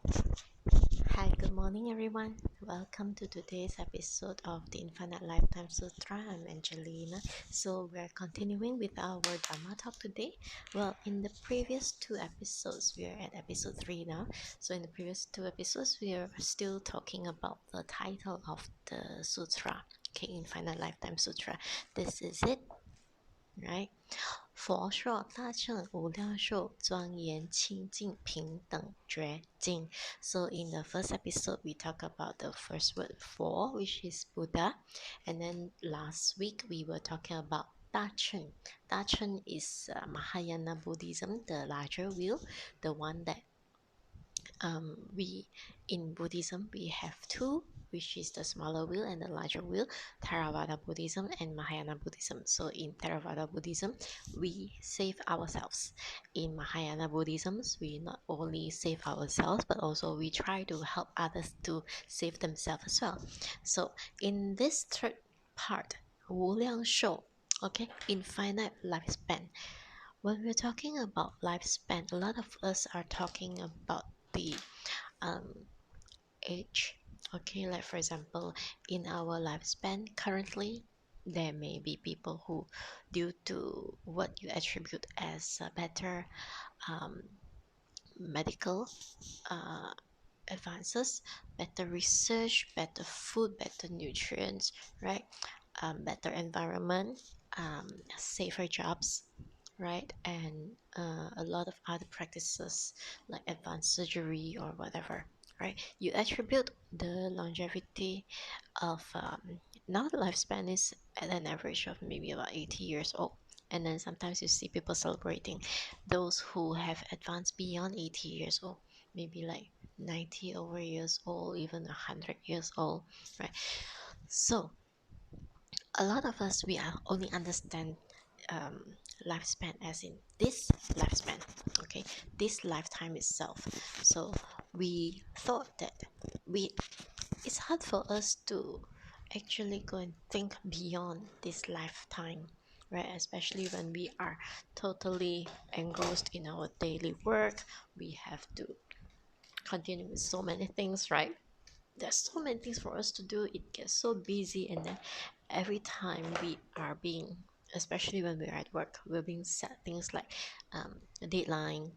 Hi, good morning, everyone. Welcome to today's episode of the Infinite Lifetime Sutra. I'm Angelina. So, we're continuing with our Dharma talk today. Well, in the previous two episodes, we are at episode 3 now. So, in the previous two episodes, we are still talking about the title of the sutra, okay, Infinite Lifetime Sutra. This is it, right? 佛说大乘无量寿，庄严清净平等觉净。So in the first episode, we talk about the first word for, which is Buddha. And then last week, we were talking about 大乘. 大乘 is Mahayana Buddhism, the larger wheel, the one that we in Buddhism we have two, which is the smaller wheel and the larger wheel, Theravada Buddhism and Mahayana Buddhism. So in Theravada Buddhism, we save ourselves. In Mahayana Buddhism, we not only save ourselves, but also we try to help others to save themselves as well. So in this third part, 无量寿, okay, infinite lifespan. When we're talking about lifespan, a lot of us are talking about the um, age. Okay, like for example, in our lifespan currently, there may be people who, due to what you attribute as better um, medical uh, advances, better research, better food, better nutrients, right? Better environment, safer jobs, right? And a lot of other practices like advanced surgery or whatever, right? You attribute the longevity of now the lifespan is at an average of maybe about 80 years old. And then sometimes you see people celebrating those who have advanced beyond 80 years old, maybe like 90 over years old, even 100 years old, right? So a lot of us, we are only understand um, lifespan as in this lifespan, okay, this lifetime itself. So we thought that we it's hard for us to actually go and think beyond this lifetime, right? Especially when we are totally engrossed in our daily work, we have to continue with so many things, right? There's so many things for us to do. It gets so busy, and then every time we are being, especially when we're at work, we're being set things like a deadline.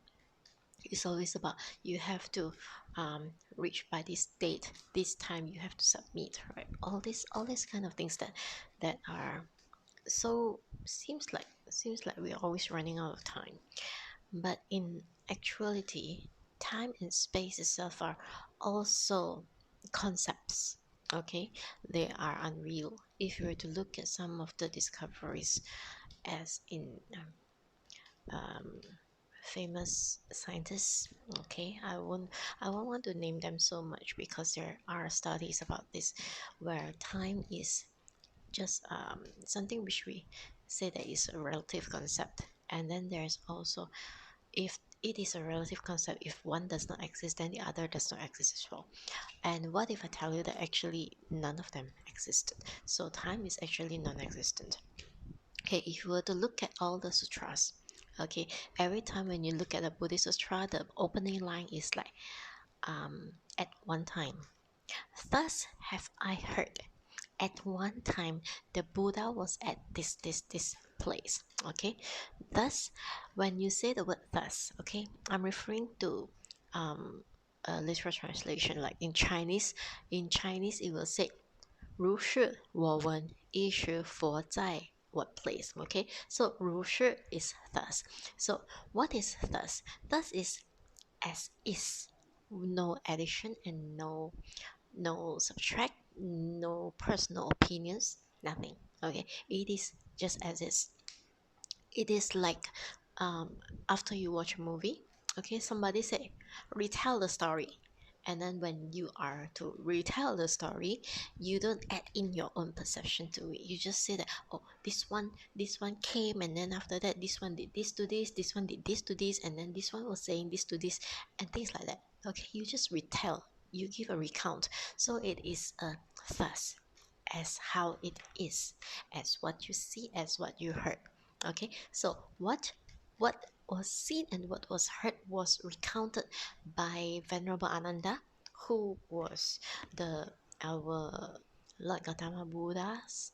It's always about you have to reach by this date, this time you have to submit, right? All these kind of things that are so seems like we're always running out of time. But in actuality, time and space itself are also concepts. Okay, they are unreal. If you were to look at some of the discoveries, as in um, famous scientists, okay, I won't want to name them so much because there are studies about this, where time is just something which we say that is a relative concept, and then there's also, if it is a relative concept, if one does not exist, then the other does not exist as well. And what if I tell you that actually none of them existed? So time is actually non-existent. Okay, if you were to look at all the sutras, okay, every time when you look at a Buddhist sutra, the opening line is like at one time, thus have I heard, at one time the Buddha was at this place. Okay, thus, when you say the word thus, okay, I'm referring to a literal translation. Like in Chinese, it will say 如是我闻一时佛在 what place. Okay, so 如是 is thus. So what is thus? Thus is as is, no addition and no subtract, no personal opinions, nothing. Okay, it is just as is. It is like after you watch a movie, okay, somebody say retell the story, and then when you are to retell the story, you don't add in your own perception to it. You just say that, oh, this one came, and then after that this one did this to this one did this to this, and then this one was saying this to this, and things like that. Okay, you just retell, you give a recount. So it is a thus, as how it is, as what you see, as what you heard. Okay, so what was seen and what was heard was recounted by Venerable Ananda, who was the our Lord Gautama Buddha's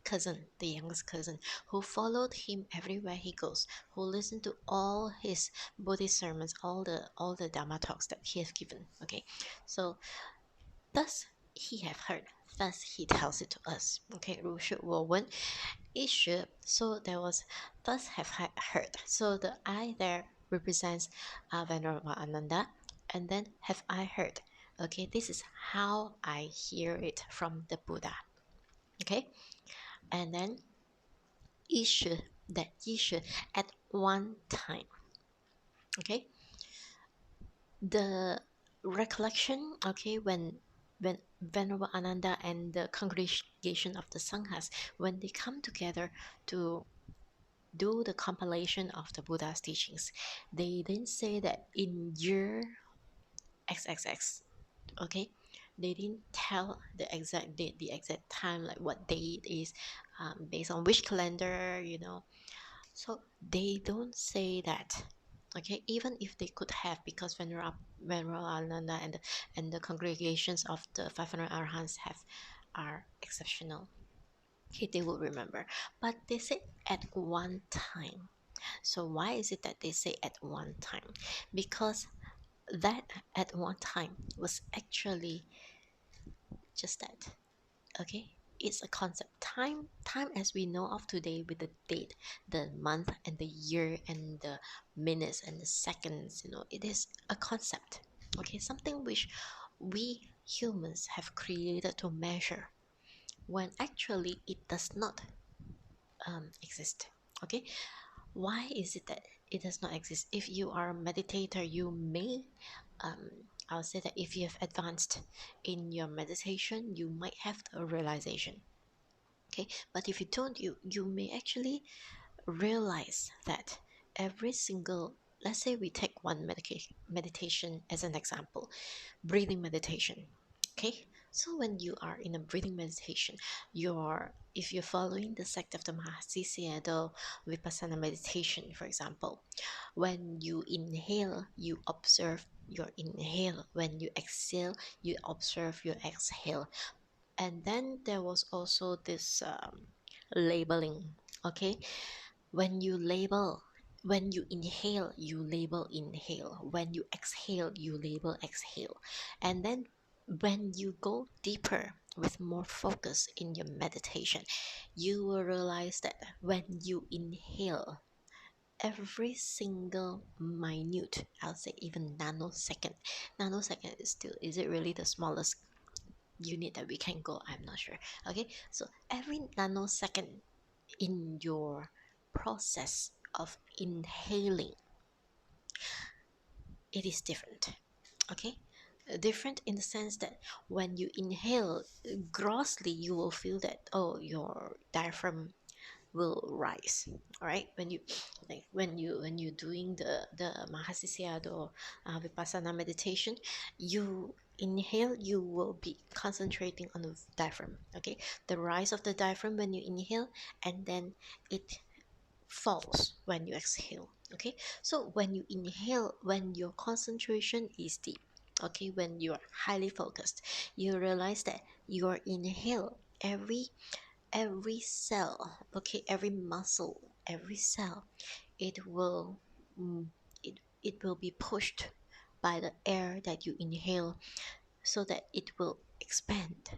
cousin, the youngest cousin, who followed him everywhere he goes, who listened to all his Buddhist sermons, all the Dharma talks that he has given. Okay, so thus he have heard, thus he tells it to us. Okay, 如是我闻, it should. So there was thus have heard. So the I there represents Venerable Ananda, and then have I heard. Okay, this is how I hear it from the Buddha. Okay, and then ye should, that ye should at one time. Okay, the recollection, okay, when Venerable Ananda and the congregation of the Sanghas, when they come together to do the compilation of the Buddha's teachings, they didn't say that in year XXX, okay, they didn't tell the exact date, the exact time, like what date is, based on which calendar, so they don't say that. Okay, even if they could have, because Venerable Ananda and the congregations of the 500 arahants are exceptional. Okay, they will remember, but they say at one time. So why is it that they say at one time? Because that at one time was actually just that. Okay, it's a concept. Time as we know of today, with the date, the month, and the year, and the minutes and the seconds, it is a concept. Okay, something which we humans have created to measure, when actually it does not exist. Okay, why is it that it does not exist? If you are a meditator, you may I'll say that if you have advanced in your meditation, you might have a realization. Okay, but if you don't, you may actually realize that every single, let's say we take one meditation as an example, breathing meditation. Okay, so when you are in a breathing meditation, if you're following the sect of the Mahasi Sayadaw Vipassana meditation, for example, when you inhale, you observe your inhale. When you exhale, you observe your exhale. And then there was also this labeling. Okay, when you label, when you inhale, you label inhale. When you exhale, you label exhale. And then when you go deeper with more focus in your meditation, you will realize that when you inhale, every single minute, I'll say even nanosecond is it really the smallest unit that we can go? I'm not sure. Okay, so every nanosecond in your process of inhaling, it is different. Okay, different in the sense that when you inhale grossly, you will feel that, oh, your diaphragm will rise. All right, when you doing the Mahasi Sayadaw Vipassana meditation, you inhale, you will be concentrating on the diaphragm. Okay, the rise of the diaphragm when you inhale, and then it falls when you exhale. Okay, so when you inhale, when your concentration is deep, okay, when you are highly focused, you realize that your inhale, every cell, okay, every muscle, every cell, it will mm, it will be pushed by the air that you inhale, so that it will expand.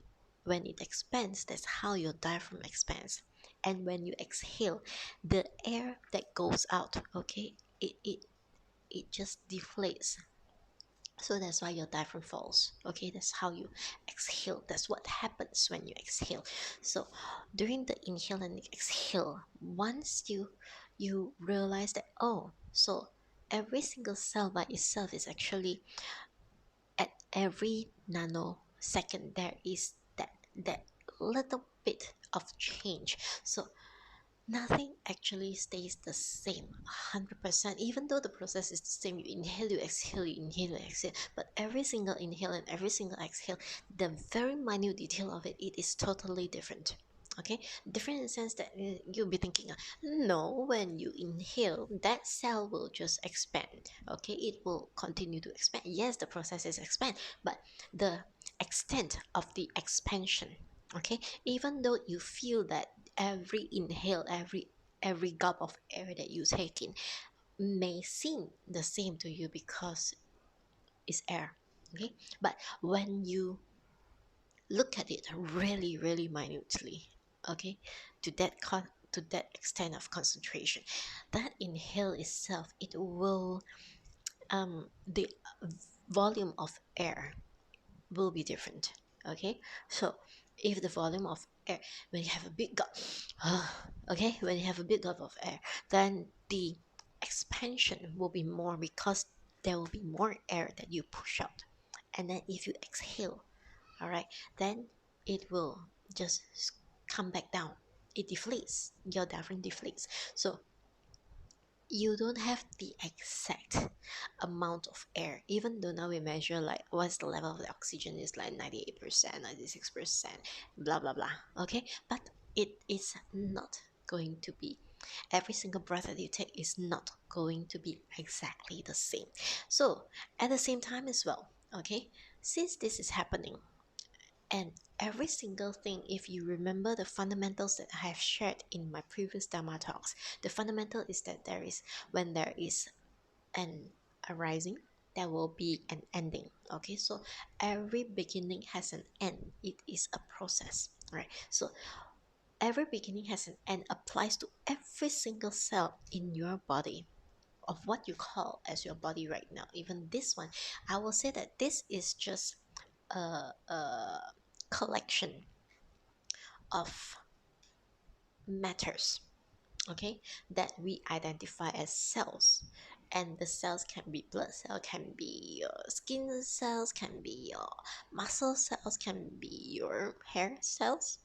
When it expands, that's how your diaphragm expands. And when you exhale, the air that goes out, okay, it just deflates. So that's why your diaphragm falls. Okay, that's how you exhale. That's what happens when you exhale. So during the inhale and exhale, once you realize that, oh, so every single cell by itself is actually, at every nanosecond, there is that little bit of change. So nothing actually stays the same 100%, even though the process is the same. You inhale, you exhale, you inhale, you exhale, but every single inhale and every single exhale, the very minute detail of it is totally different. Okay, different in the sense that you'll be thinking, no, when you inhale, that cell will just expand. Okay, it will continue to expand. Yes, the process is expand, but the extent of the expansion, okay, even though you feel that every inhale, every gulp of air that you take in may seem the same to you because it's air, okay, but when you look at it really, really minutely, okay, to to that extent of concentration, that inhale itself, it will the volume of air will be different. Okay, so if the volume of air, when you have a big gulp, okay, when you have a big gulp of air, then the expansion will be more because there will be more air that you push out. And then if you exhale, all right, then it will just come back down. It deflates, your diaphragm deflates. So you don't have the exact amount of air, even though now we measure like what's the level of the oxygen is like 98%, 96%, blah blah blah. Okay, but it is not going to be, every single breath that you take is not going to be exactly the same. So at the same time as well, okay, since this is happening, and every single thing, if you remember the fundamentals that I have shared in my previous Dharma talks, the fundamental is that there is, when there is an arising, there will be an ending. Okay, so every beginning has an end. It is a process, right? So every beginning has an end applies to every single cell in your body, of what you call as your body right now. Even this one, I will say that this is just a collection of matters, okay, that we identify as cells. And the cells can be blood cell, can be your skin cells, can be your muscle cells, can be your hair cells.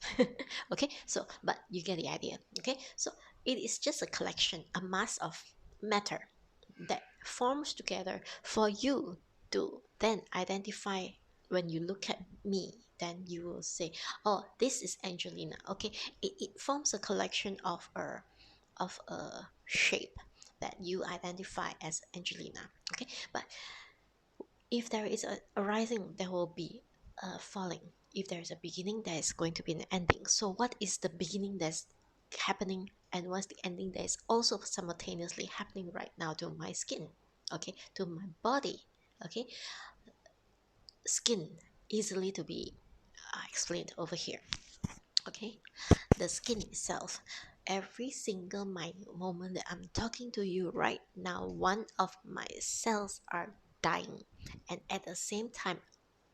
Okay, so but you get the idea. Okay, so it is just a collection, a mass of matter that forms together for you to then identify. When you look at me, then you will say, oh, this is Angelina. Okay, it forms a collection of a shape that you identify as Angelina. Okay, but if there is a rising, there will be a falling. If there is a beginning, there is going to be an ending. So what is the beginning that's happening, and what's the ending that is also simultaneously happening right now to my skin, okay, to my body? Okay, skin, easily to be explained over here. Okay, the skin itself, every single moment that I'm talking to you right now, one of my cells are dying, and at the same time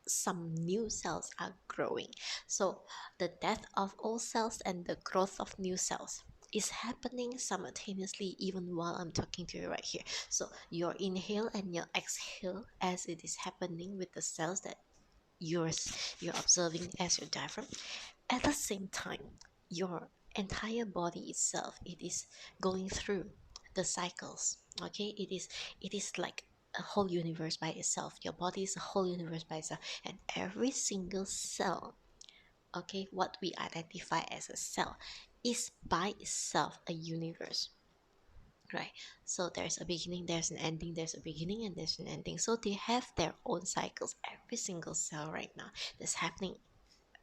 some new cells are growing. So the death of old cells and the growth of new cells is happening simultaneously even while I'm talking to you right here. So your inhale and your exhale, as it is happening with the cells that you're observing as your diaphragm, at the same time your entire body itself, it is going through the cycles. Okay, it is like a whole universe by itself. Your body is a whole universe by itself, and every single cell, okay, what we identify as a cell, is by itself a universe, right? So there's a beginning, there's an ending, there's a beginning and there's an ending. So they have their own cycles, every single cell right now that's happening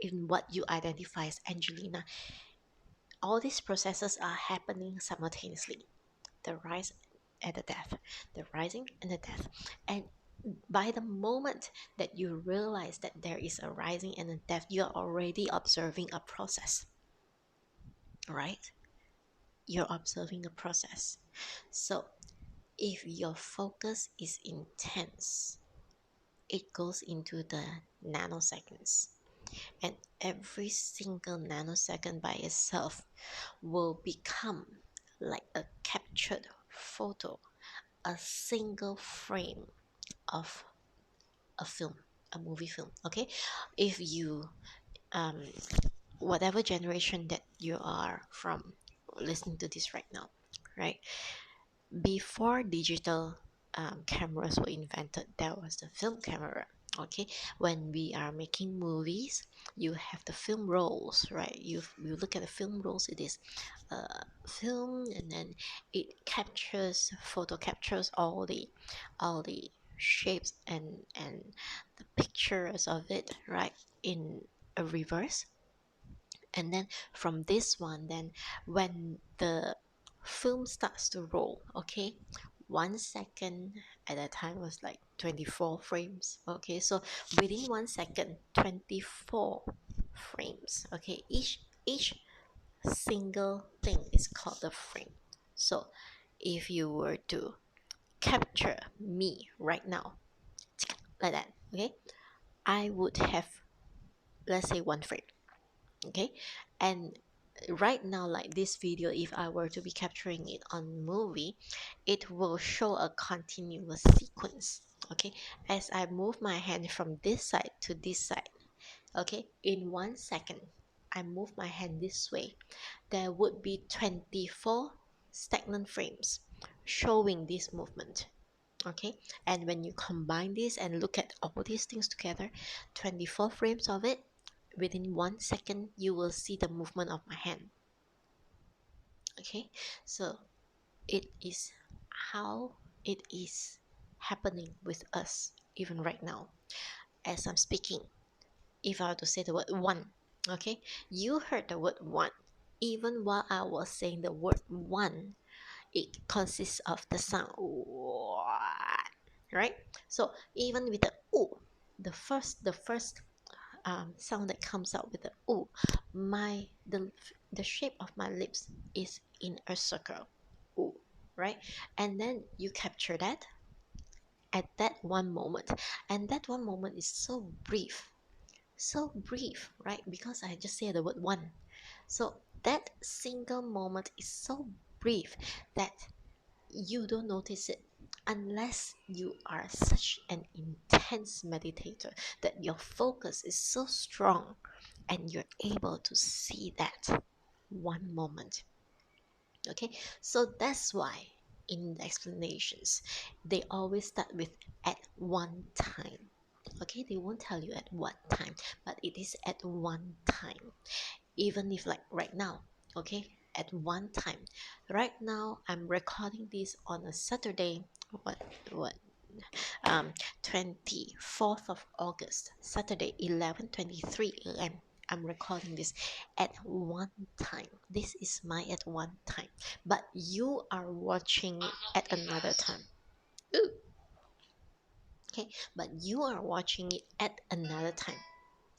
in what you identify as Angelina. All these processes are happening simultaneously: the rise and the death, the rising and the death. And by the moment that you realize that there is a rising and a death, you're already observing a process, right? You're observing a process. So if your focus is intense, it goes into the nanoseconds, and every single nanosecond by itself will become like a captured photo, a single frame of a film, a movie film. Okay, if you um whatever generation that you are from listening to this right now, right, before digital cameras were invented, there was the film camera. Okay, when we are making movies, you have the film rolls, right? You look at the film rolls. It is film, and then it photo captures all the shapes and the pictures of it, right, in a reverse. And then from this one, then when the film starts to roll, okay, 1 second at that time was like 24 frames. Okay, so within 1 second, 24 frames. Okay, each single thing is called a frame. So if you were to capture me right now, like that, okay, I would have, let's say, 1 frame. Okay, and right now, like this video, if I were to be capturing it on movie, it will show a continuous sequence. Okay, as I move my hand from this side to this side, okay, in 1 second I move my hand this way, there would be 24 stagnant frames showing this movement. Okay, and when you combine this and look at all these things together, 24 frames of it, within 1 second you will see the movement of my hand. Okay, so it is how it is happening with us even right now as I'm speaking. If I were to say the word one, okay, you heard the word one. Even while I was saying the word one, it consists of the sound what, right? So even with the oo, the first sound that comes out with the oo, my the shape of my lips is in a circle, oo, right? And then you capture that at that one moment, and that one moment is so brief, right? Because I just said the word one. So that single moment is so brief that you don't notice it unless you are such an intense meditator, that your focus is so strong and you're able to see that one moment. Okay, so that's why in the explanations they always start with at one time. Okay, they won't tell you at what time, but it is at one time. Even if like right now, okay, at one time, right now I'm recording this on a Saturday, what 24th of August, Saturday, 11:23 a.m. I'm recording this at one time. This is my at one time, but you are watching it at another time. Ooh. Okay, but you are watching it at another time.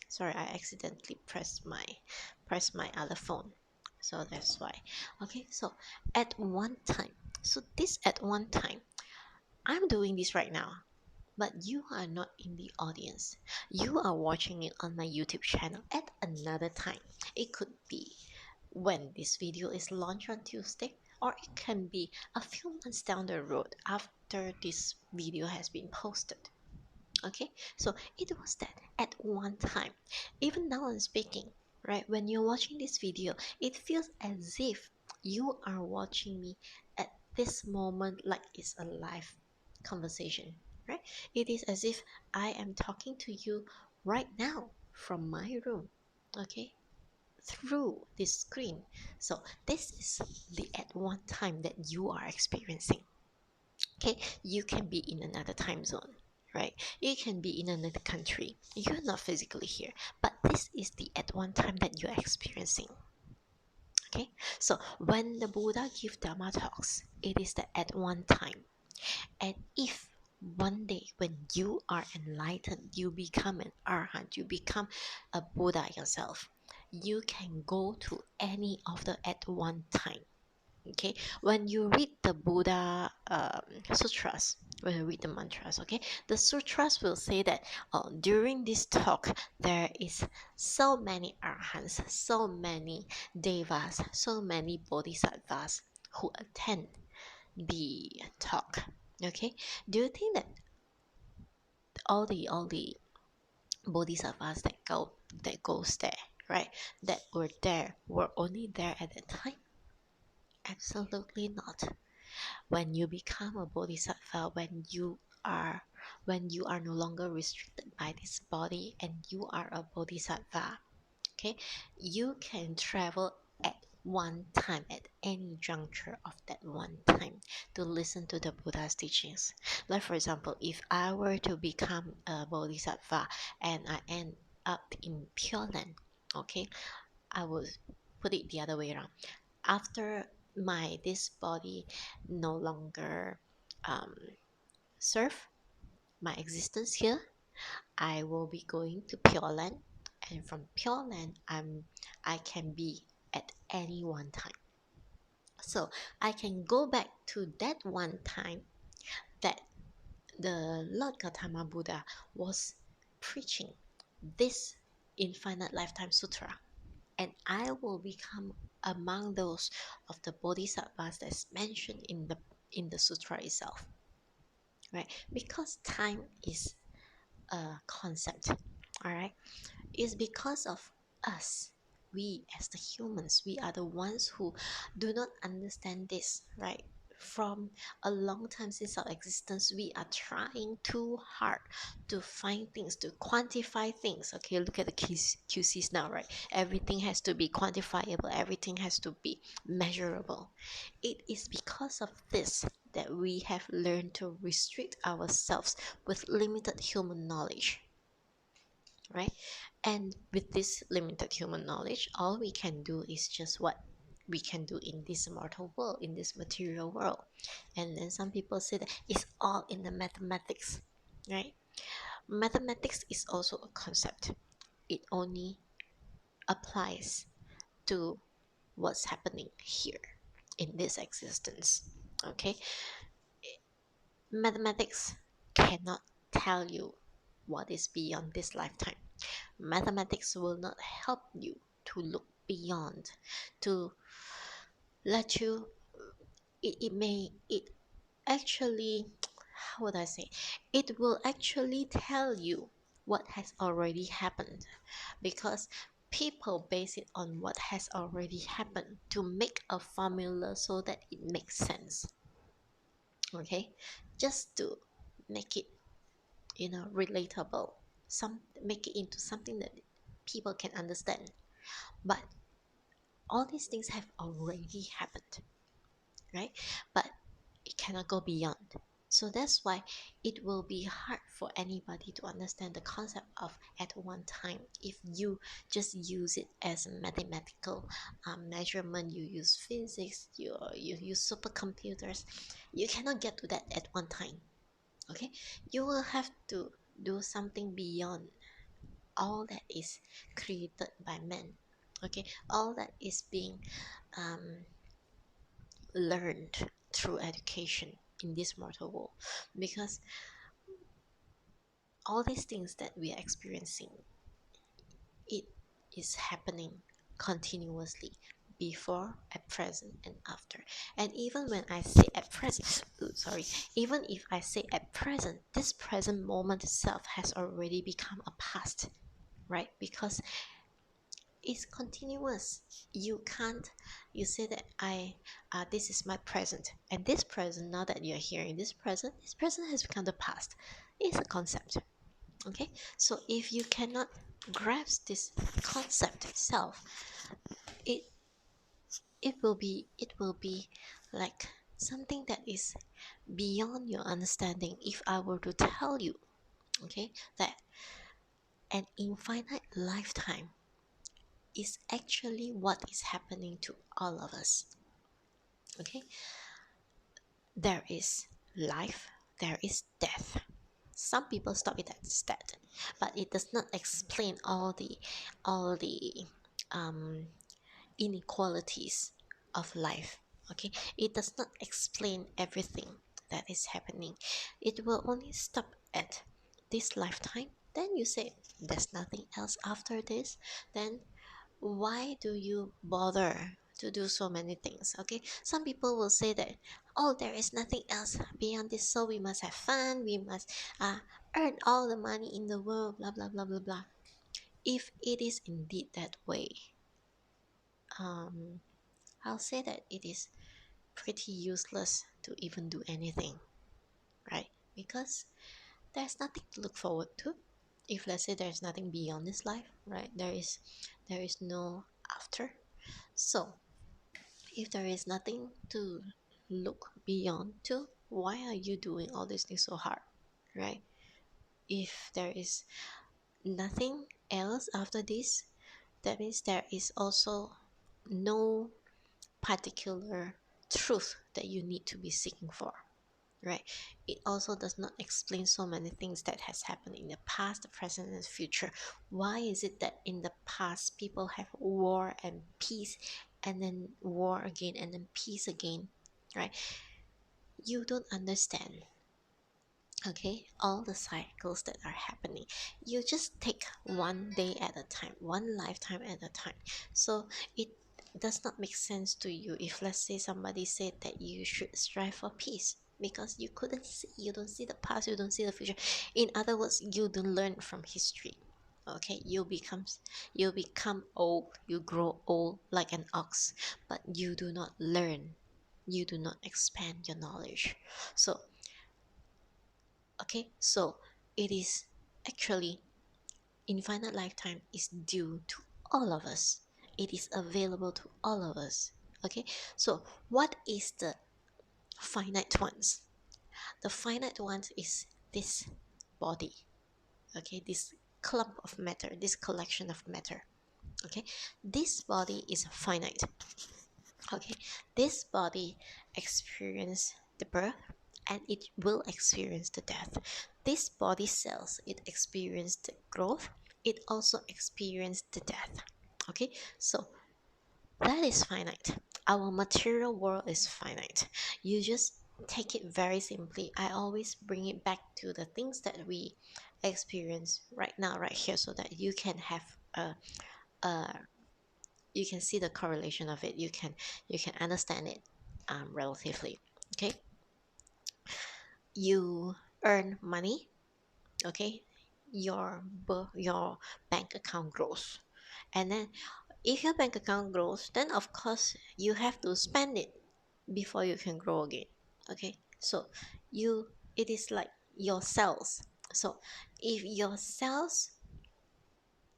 Sorry, I accidentally pressed my other phone, so that's why. Okay, so at one time, so this at one time, I'm doing this right now, but you are not in the audience. You are watching it on my YouTube channel at another time. It could be when this video is launched on Tuesday, or it can be a few months down the road after this video has been posted. Okay, so it was that at one time. Even now I'm speaking, right? When you're watching this video, it feels as if you are watching me at this moment, like it's a live conversation, right? It is as if I am talking to you right now from my room, okay, through this screen. So this is the at one time that you are experiencing. Okay, you can be in another time zone, right? You can be in another country. You're not physically here, but this is the at one time that you're experiencing. Okay, so when the Buddha gives Dharma talks, it is the at one time. And if one day when you are enlightened, you become an arhat, you become a Buddha yourself, you can go to any of the at one time. Okay, when you read the Buddha sutras, when you read the mantras, okay, the sutras will say that during this talk there is so many arhants, so many devas, so many bodhisattvas who attend the talk. Okay, do you think that all the bodhisattvas that goes there, right, that were there were only there at that time? Absolutely not. When you become a bodhisattva, when you are when you are no longer restricted by this body and you are a bodhisattva. Okay, you can travel at one time, at any juncture of that one time, to listen to the Buddha's teachings. Like for example, if I were to become a bodhisattva and I end up in Pure Land, okay, I would put it the other way around. After my this body no longer um, serve my existence here, I will be going to Pure Land, and from Pure Land, I can be at any one time. So I can go back to that one time that the Lord Gautama Buddha was preaching this infinite lifetime sutra, and I will become among those of the bodhisattvas that's mentioned in the sutra itself, right? Because time is a concept, all right? It's because of us. We as the humans, we are the ones who do not understand this, right? From a long time since our existence, we are trying too hard to find things, to quantify things. Okay, look at the QCs now, right? Everything has to be quantifiable, everything has to be measurable. It is because of this that we have learned to restrict ourselves with limited human knowledge, right? And with this limited human knowledge, all we can do is just what we can do in this mortal world, in this material world. And then some people say that it's all in the mathematics, right? Mathematics is also a concept. It only applies to what's happening here in this existence. Okay? Mathematics cannot tell you what is beyond this lifetime. Mathematics will not help you to look beyond, to let you, it actually, how would I say, it will actually tell you what has already happened, because people base it on what has already happened to make a formula so that it makes sense. Okay, just to make it, relatable, some make it into something that people can understand. But all these things have already happened, right? But it cannot go beyond. So that's why it will be hard for anybody to understand the concept of at one time. If you just use it as a mathematical measurement, you use physics, you use supercomputers, you cannot get to that at one time. Okay, you will have to do something beyond all that is created by man. Okay, all that is being um, learned through education in this mortal world, because all these things that we are experiencing, it is happening continuously, before, at present, and after. And even when I say at present, sorry, even if I say at present, this present moment itself has already become a past, right? Because it's continuous. You can't, you say that this is my present, and this present, now that you're hearing this present has become the past. It's a concept. Okay, so if you cannot grasp this concept itself, it it will be like something that is beyond your understanding. If I were to tell you, okay, that an infinite lifetime is actually what is happening to all of us. Okay, there is life, there is death. Some people stop it at death, but it does not explain all the um, inequalities of life. Okay, it does not explain everything that is happening. It will only stop at this lifetime. Then you say there's nothing else after this. Then why do you bother to do so many things? Okay, some people will say that, oh, there is nothing else beyond this, so we must have fun, we must earn all the money in the world, blah blah blah blah blah. If it is indeed that way, um I'll say that it is pretty useless to even do anything, right? Because there's nothing to look forward to. If let's say there's nothing beyond this life, right? There is no after. So if there is nothing to look beyond to, why are you doing all these things so hard, right? If there is nothing else after this, that means there is also no particular truth that you need to be seeking for, right? It also does not explain so many things that has happened in the past, the present, and the future. Why is it that in the past people have war and peace, and then war again, and then peace again, right? You don't understand, okay, all the cycles that are happening. You just take one day at a time, one lifetime at a time. So it does not make sense to you if let's say somebody said that you should strive for peace, because you couldn't see, you don't see the past, you don't see the future. In other words, you don't learn from history. Okay, you become old, you grow old like an ox, but you do not learn, you do not expand your knowledge. So okay, so it is actually infinite lifetime is due to all of us. It is available to all of us. Okay, so what is the finite ones? The finite ones is this body. Okay, this clump of matter, this collection of matter. Okay, this body is finite. Okay, this body experience the birth, and it will experience the death. This body cells, it experience the growth, it also experience the death. Okay, so that is finite. Our material world is finite. You just take it very simply. I always bring it back to the things that we experience right now, right here, so that you can have a you can see the correlation of it, you can understand it relatively. Okay, you earn money. Okay, your bank account grows, and then if your bank account grows, then of course you have to spend it before you can grow again. Okay, so you it is like your cells. So if your cells,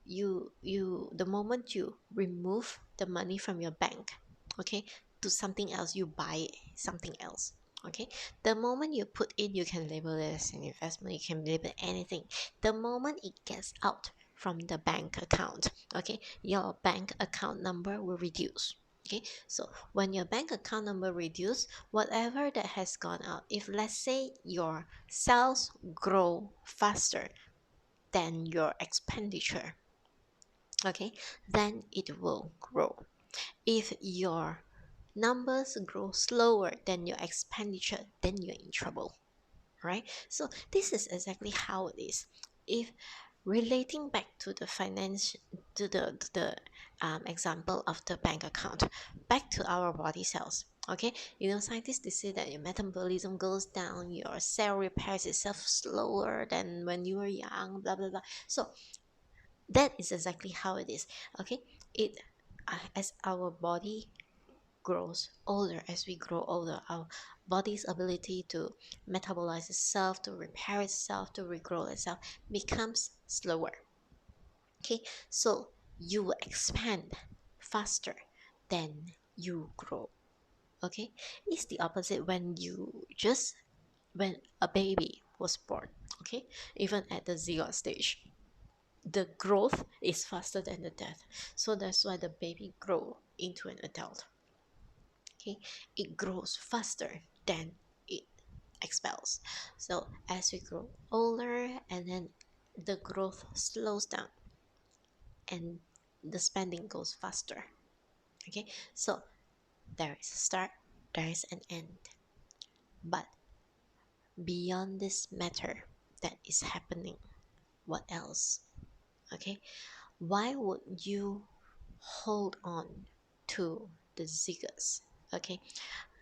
you the moment you remove the money from your bank, okay, to something else, you buy something else. Okay, the moment you put in, you can label it as an investment, you can label anything. The moment it gets out from the bank account, okay, your bank account number will reduce. Okay, so when your bank account number reduce, whatever that has gone out, if let's say your sales grow faster than your expenditure, okay, then it will grow. If your numbers grow slower than your expenditure, then you're in trouble, right? So this is exactly how it is. If relating back to the finance, to the example of the bank account, back to our body cells. Okay, scientists, they say that your metabolism goes down, your cell repairs itself slower than when you were young, blah blah blah. So that is exactly how it is. Okay, it as our body grows older, as we grow older, our body's ability to metabolize itself, to repair itself, to regrow itself becomes slower. Okay, so you will expand faster than you grow. Okay, it's the opposite when a baby was born. Okay, even at the zygote stage, the growth is faster than the death. So that's why the baby grow into an adult. Okay, it grows faster than it expels. So as we grow older, and then the growth slows down and the spending goes faster. Okay, so there is a start, there is an end. But beyond this matter that is happening, what else? Okay, why would you hold on to the zygotes? Okay,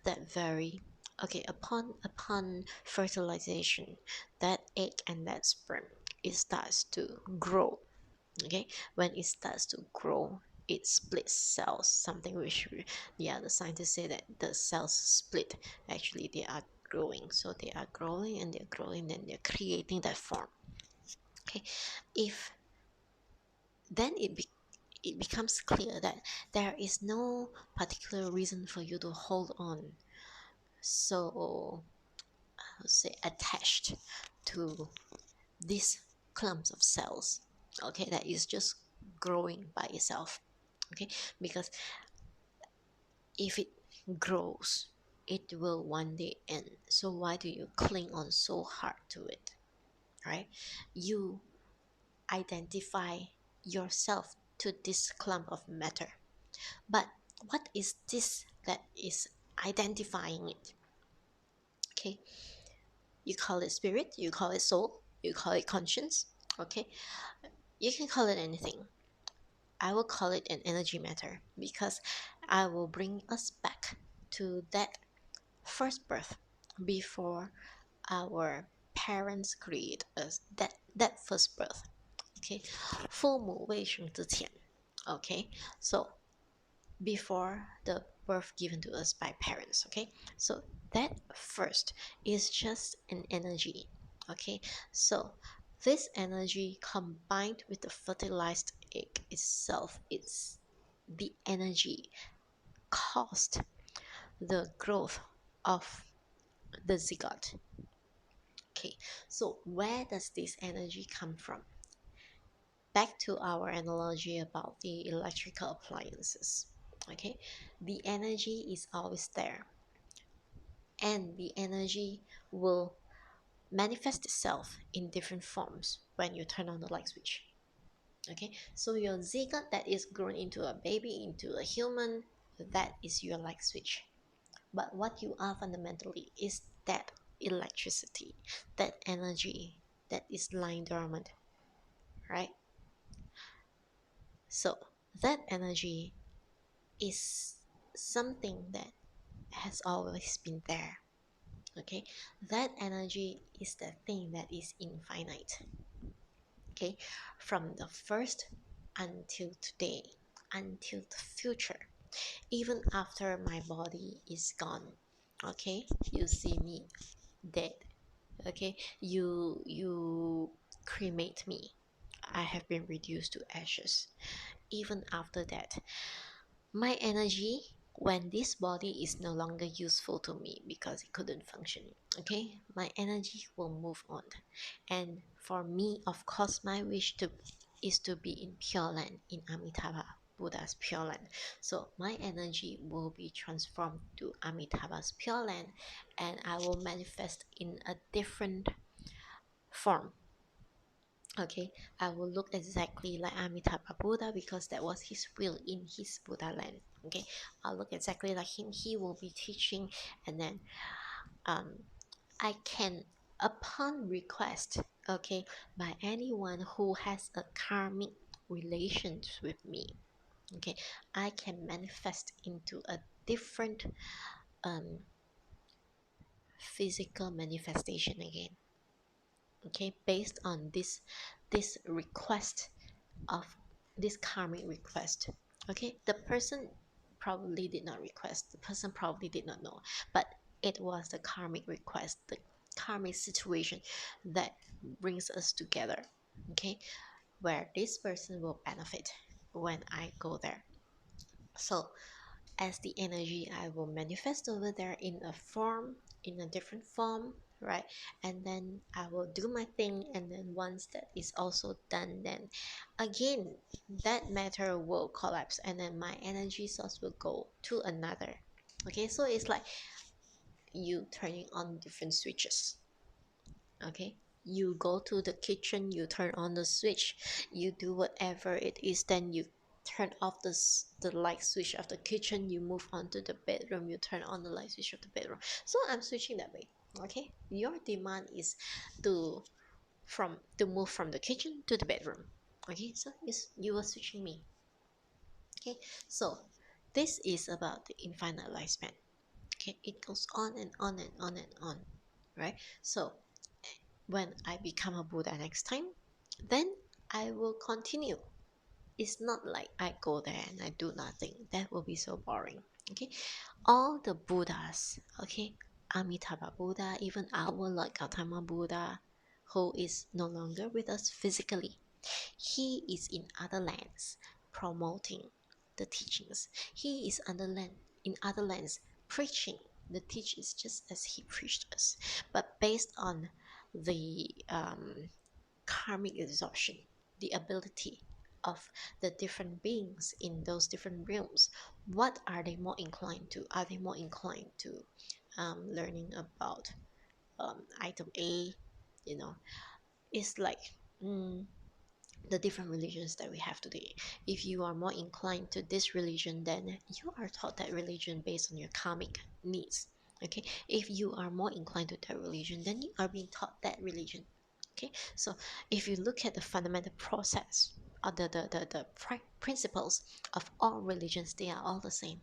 that very okay, upon fertilization, that egg and that sperm, it starts to grow. Okay, when it starts to grow, it splits cells, something which the other scientists say that the cells split. Actually, they are growing. So they are growing and they're growing and they're creating that form. Okay, if then it becomes clear that there is no particular reason for you to hold on so, I would say, attached to these clumps of cells, okay, that is just growing by itself. Okay, because if it grows, it will one day end. So why do you cling on so hard to it, right? You identify yourself to this clump of matter, but what is this that is identifying it? Okay, you call it spirit, you call it soul, you call it conscience. Okay, you can call it anything. I will call it an energy matter because I will bring us back to that first birth before our parents create us, that first birth. Okay, 父母未生之前. Okay, so before the birth given to us by parents. Okay, so that first is just an energy. Okay, so this energy combined with the fertilized egg itself, it's the energy caused the growth of the zygote. Okay, so where does this energy come from? Back to our analogy about the electrical appliances. Okay, the energy is always there, and the energy will manifest itself in different forms when you turn on the light switch. Okay, so your zygote that is grown into a baby, into a human, that is your light switch. But what you are fundamentally is that electricity, that energy that is lying dormant, right? So that energy is something that has always been there. Okay, that energy is the thing that is infinite. Okay, from the first until today, until the future, even after my body is gone. Okay, you see me dead. Okay, you cremate me, I have been reduced to ashes. Even after that, my energy, when this body is no longer useful to me because it couldn't function, okay, my energy will move on. And for me, of course, my wish to is to be in Pure Land, in Amitabha Buddha's Pure Land. So my energy will be transformed to Amitabha's Pure Land, and I will manifest in a different form. Okay, I will look exactly like Amitabha Buddha because that was his will in his Buddha land. Okay, I'll look exactly like him. He will be teaching, and then um, I can, upon request, okay, by anyone who has a karmic relations with me, okay, I can manifest into a different um, physical manifestation again. Okay, based on this request of this karmic request. Okay, the person probably did not request, the person probably did not know, but it was the karmic request, the karmic situation that brings us together. Okay, where this person will benefit when I go there. So as the energy, I will manifest over there in a form, in a different form, right? And then I will do my thing, and then once that is also done, then again that matter will collapse, and then my energy source will go to another. Okay, so it's like you turning on different switches. Okay, you go to the kitchen, you turn on the switch, you do whatever it is, then you turn off the light switch of the kitchen, you move on to the bedroom, you turn on the light switch of the bedroom. So I'm switching that way. Okay, your demand is to move from the kitchen to the bedroom. Okay, so you are switching me. Okay, so this is about the infinite lifespan. Okay, it goes on and on and on and on, right? So when I become a Buddha next time, then I will continue. It's not like I go there and I do nothing. That will be so boring. Okay, all the Buddhas, okay, Amitabha Buddha, even our Lord Gautama Buddha, who is no longer with us physically. He is in other lands promoting the teachings. He is in other lands preaching the teachings just as he preached us, but based on the karmic exhaustion, the ability of the different beings in those different realms. What are they more inclined to? Are they more inclined to learning about item A? You know, it's like mm, the different religions that we have today. If you are more inclined to this religion, then you are taught that religion based on your karmic needs. Okay, if you are more inclined to that religion, then you are being taught that religion. Okay, so if you look at the fundamental process or the principles of all religions, they are all the same.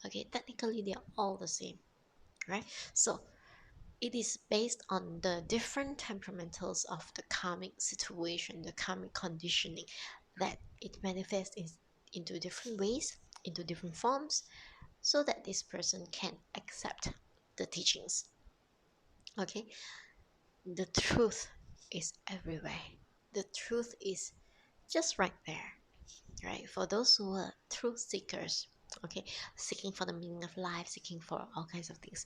Okay, technically they are all the same, right? So it is based on the different temperamentals of the karmic situation, the karmic conditioning, that it manifests into different ways, into different forms, so that this person can accept the teachings. Okay, the truth is everywhere. The truth is just right there, right? For those who are truth seekers, okay, seeking for the meaning of life, seeking for all kinds of things,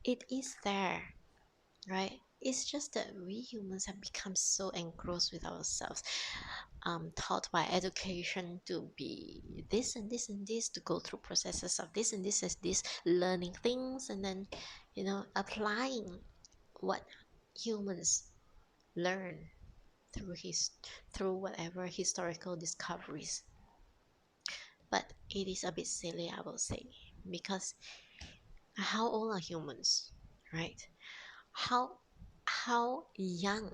it is there, right? It's just that we humans have become so engrossed with ourselves, taught by education to be this and this and this, to go through processes of this and this as this, learning things, and then applying what humans learn through through whatever historical discoveries. But it is a bit silly, I will say, because how old are humans, right? How young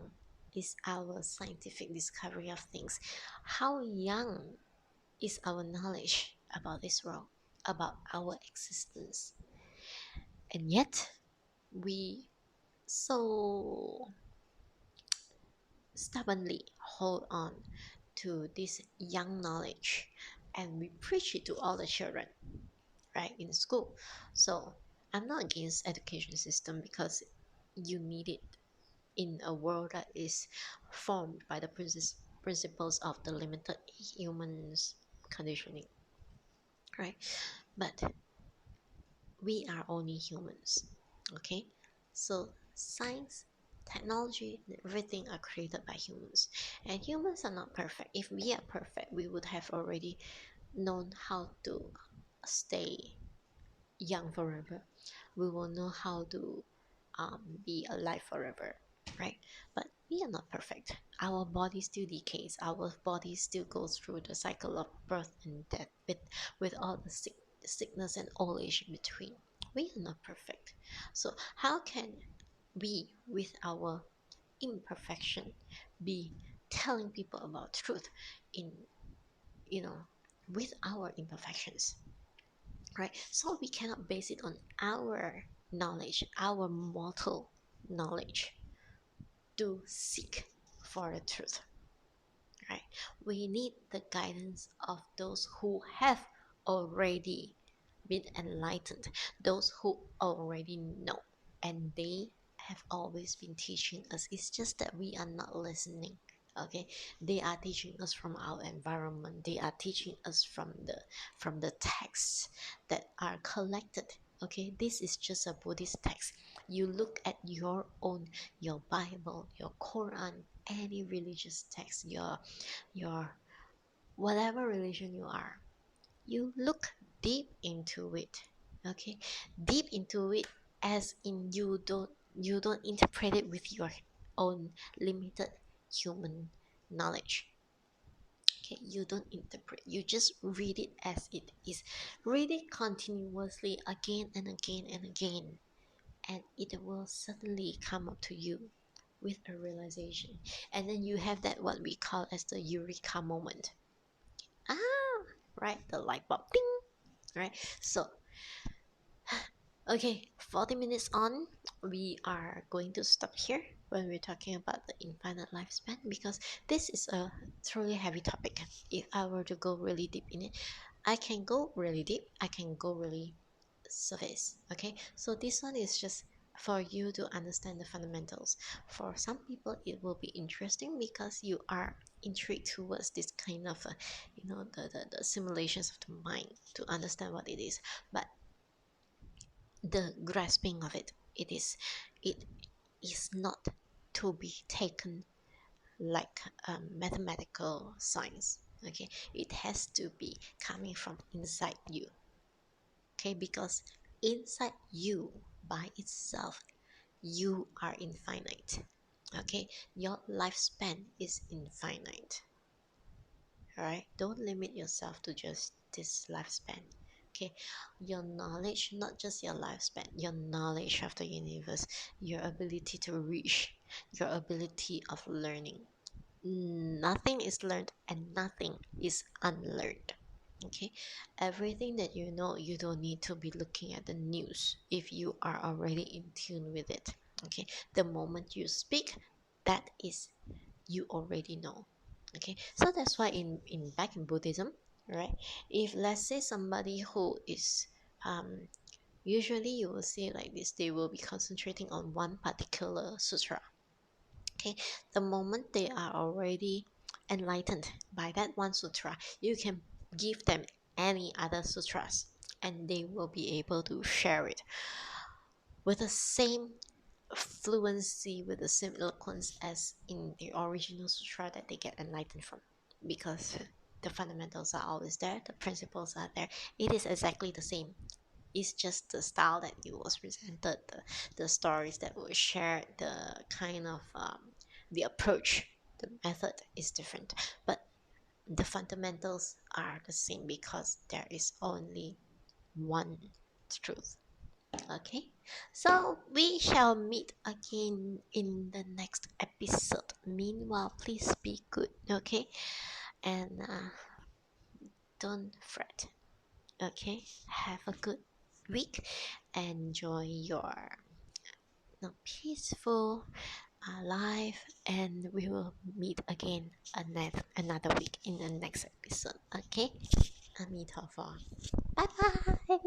is our scientific discovery of things? How young is our knowledge about this world, about our existence? And yet we so stubbornly hold on to this young knowledge, and we preach it to all the children, right, in school. So I'm not against education system, because you need it in a world that is formed by the principles of the limited humans conditioning, right? But we are only humans, okay? So science, technology, everything are created by humans, and humans are not perfect. If we are perfect, we would have already known how to stay young forever. We will know how to be alive forever, right? But we are not perfect. Our body still decays. Our body still goes through the cycle of birth and death, with all the sickness and old age in between. We are not perfect. So how can we, with our imperfection, be telling people about truth in you know with our imperfections, right? So we cannot base it on our knowledge, our mortal knowledge, to seek for the truth, right? We need the guidance of those who have already been enlightened, those who already know, and they have always been teaching us. It's just that we are not listening. Okay, they are teaching us from our environment. They are teaching us from the texts that are collected. Okay, this is just a Buddhist text. You look at your Bible, your Quran, any religious text, your whatever religion you are, you look deep into it. Okay, deep into it, as in you don't interpret it with your own limited human knowledge. Okay, you don't interpret, you just read it as it is. Read it continuously again and again and again, and it will suddenly come up to you with a realization, and then you have that what we call as the eureka moment. Ah, right, the light bulb ding, right? So okay, 40 minutes on, we are going to stop here when we're talking about the infinite lifespan, because this is a truly heavy topic. If I were to go really deep in it, I can go really deep, I can go really surface. Okay, so this one is just for you to understand the fundamentals. For some people it will be interesting because you are intrigued towards this kind of the simulations of the mind to understand what it is. But the grasping of it is not to be taken like mathematical science. Okay, it has to be coming from inside you. Okay, because inside you by itself, you are infinite. Okay, your lifespan is infinite. All right, don't limit yourself to just this lifespan. Okay, your knowledge, not just your lifespan, your knowledge of the universe, your ability to reach, your ability of learning, nothing is learned and nothing is unlearned. Okay, everything that you know, you don't need to be looking at the news if you are already in tune with it. Okay, the moment you speak, that is, you already know. Okay, so that's why in back in Buddhism, right, if let's say somebody who is usually you will see like this, they will be concentrating on one particular sutra. Okay, the moment they are already enlightened by that one sutra, you can give them any other sutras and they will be able to share it with the same fluency, with the same eloquence as in the original sutra that they get enlightened from, because the fundamentals are always there, the principles are there, it is exactly the same. It's just the style that it was presented, the stories that were shared, the kind of the approach, the method is different, but the fundamentals are the same because there is only one truth. Okay, so we shall meet again in the next episode. Meanwhile, please be good. Okay, and don't fret. Okay, have a good week. Enjoy your peaceful life, and we will meet again another week in the next episode. Okay, Amituofo. Bye bye.